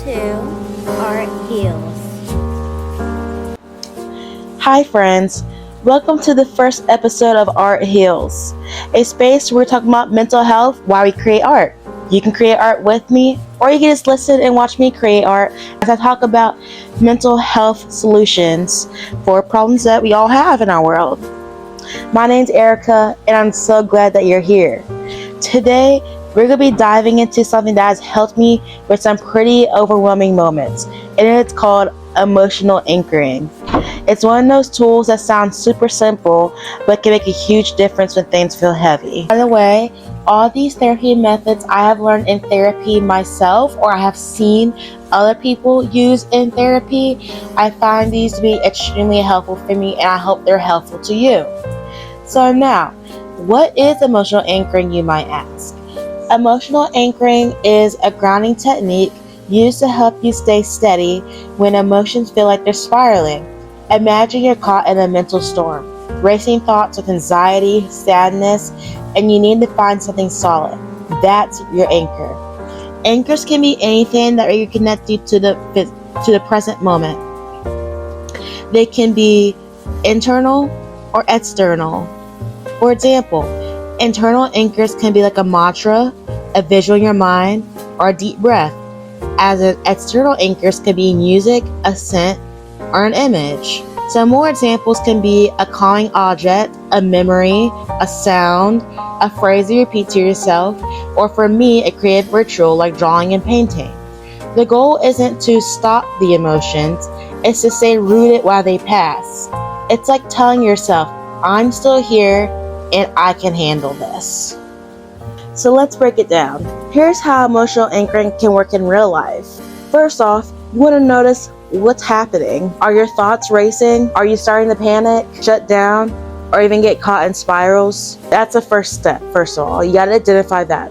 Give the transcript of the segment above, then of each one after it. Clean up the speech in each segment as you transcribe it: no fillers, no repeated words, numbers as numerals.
to Art Heals. Hi friends, welcome to the first episode of Art Heals, a space where we're talking about mental health while we create art. You can create art with me, or you can just listen and watch me create art as I talk about mental health solutions for problems that we all have in our world. My name's Erica, and I'm so glad that you're here. Today, we're going to be diving into something that has helped me with some pretty overwhelming moments, and it's called emotional anchoring. It's one of those tools that sounds super simple, but can make a huge difference when things feel heavy. By the way, all these therapy methods I have learned in therapy myself, or I have seen other people use in therapy. I find these to be extremely helpful for me, and I hope they're helpful to you. So now, what is emotional anchoring, you might ask? Emotional anchoring is a grounding technique used to help you stay steady when emotions feel like they're spiraling. Imagine you're caught in a mental storm, racing thoughts with anxiety, sadness, and you need to find something solid. That's your anchor. Anchors can be anything that reconnects you to the present moment. They can be internal or external. For example, internal anchors can be like a mantra, a visual in your mind, or a deep breath. As an external anchors can be music, a scent, or an image. Some more examples can be a calming object, a memory, a sound, a phrase you repeat to yourself, or for me, a creative ritual like drawing and painting. The goal isn't to stop the emotions, it's to stay rooted while they pass. It's like telling yourself, I'm still here and I can handle this. So let's break it down. Here's how emotional anchoring can work in real life. First off, you want to notice what's happening. Are your thoughts racing? Are you starting to panic, shut down, or even get caught in spirals? That's the first step, first of all. You got to identify that.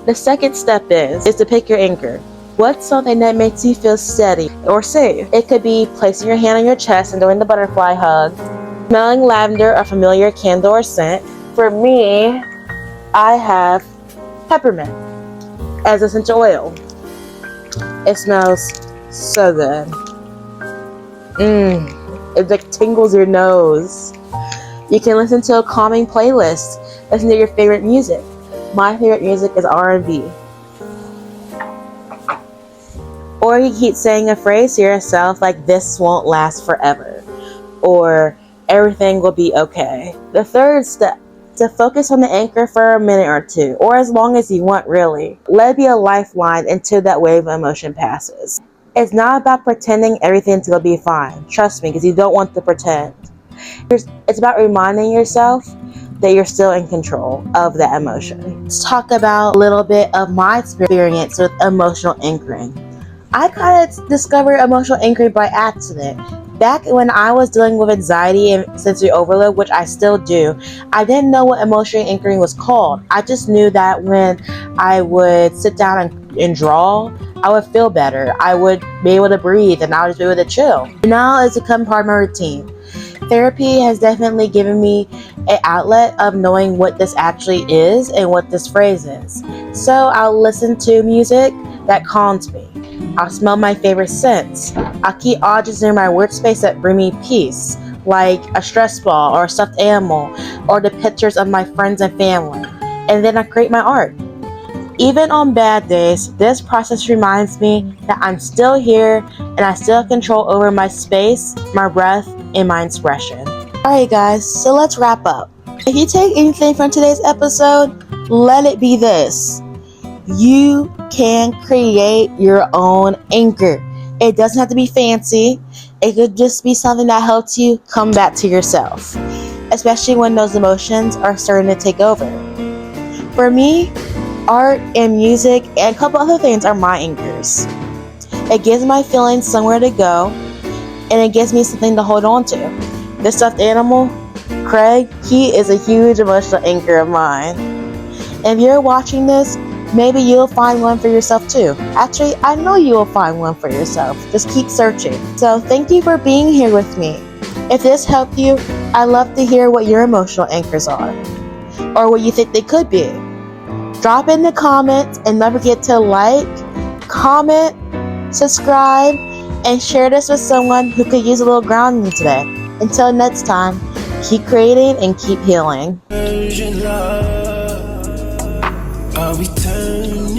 The second step is to pick your anchor. What's something that makes you feel steady or safe? It could be placing your hand on your chest and doing the butterfly hug, smelling lavender, a familiar candle or scent. For me, I have peppermint as essential oil. It smells so good. It like tingles your nose. You can listen to a calming playlist. Listen to your favorite music. My favorite music is R&B. Or you keep saying a phrase to yourself like, this won't last forever, or everything will be okay. The third step, to focus on the anchor for a minute or two, or as long as you want, really. Let it be a lifeline until that wave of emotion passes. It's not about pretending everything's going to be fine. Trust me, because you don't want to pretend. It's about reminding yourself that you're still in control of that emotion. Let's talk about a little bit of my experience with emotional anchoring. I kind of discovered emotional anchoring by accident. Back when I was dealing with anxiety and sensory overload, which I still do, I didn't know what emotional anchoring was called. I just knew that when I would sit down and draw, I would feel better. I would be able to breathe and I would just be able to chill. Now it's become part of my routine. Therapy has definitely given me an outlet of knowing what this actually is and what this phrase is. So I'll listen to music that calms me. I'll smell my favorite scents. I'll keep objects near my workspace that bring me peace, like a stress ball or a stuffed animal, or the pictures of my friends and family. And then I create my art. Even on bad days, this process reminds me that I'm still here and I still have control over my space, my breath, and my expression. Alright guys, so let's wrap up. If you take anything from today's episode, let it be this. You can create your own anchor. It doesn't have to be fancy. It could just be something that helps you come back to yourself, especially when those emotions are starting to take over. For me, art and music and a couple other things are my anchors. It gives my feelings somewhere to go, and it gives me something to hold on to. This stuffed animal, Craig, he is a huge emotional anchor of mine. If you're watching this, maybe you'll find one for yourself too. Actually, I know you will find one for yourself. Just keep searching. So thank you for being here with me. If this helped you, I'd love to hear what your emotional anchors are, or what you think they could be. Drop in the comments and don't forget to like, comment, subscribe, and share this with someone who could use a little grounding today. Until next time, keep creating and keep healing. Are we turning?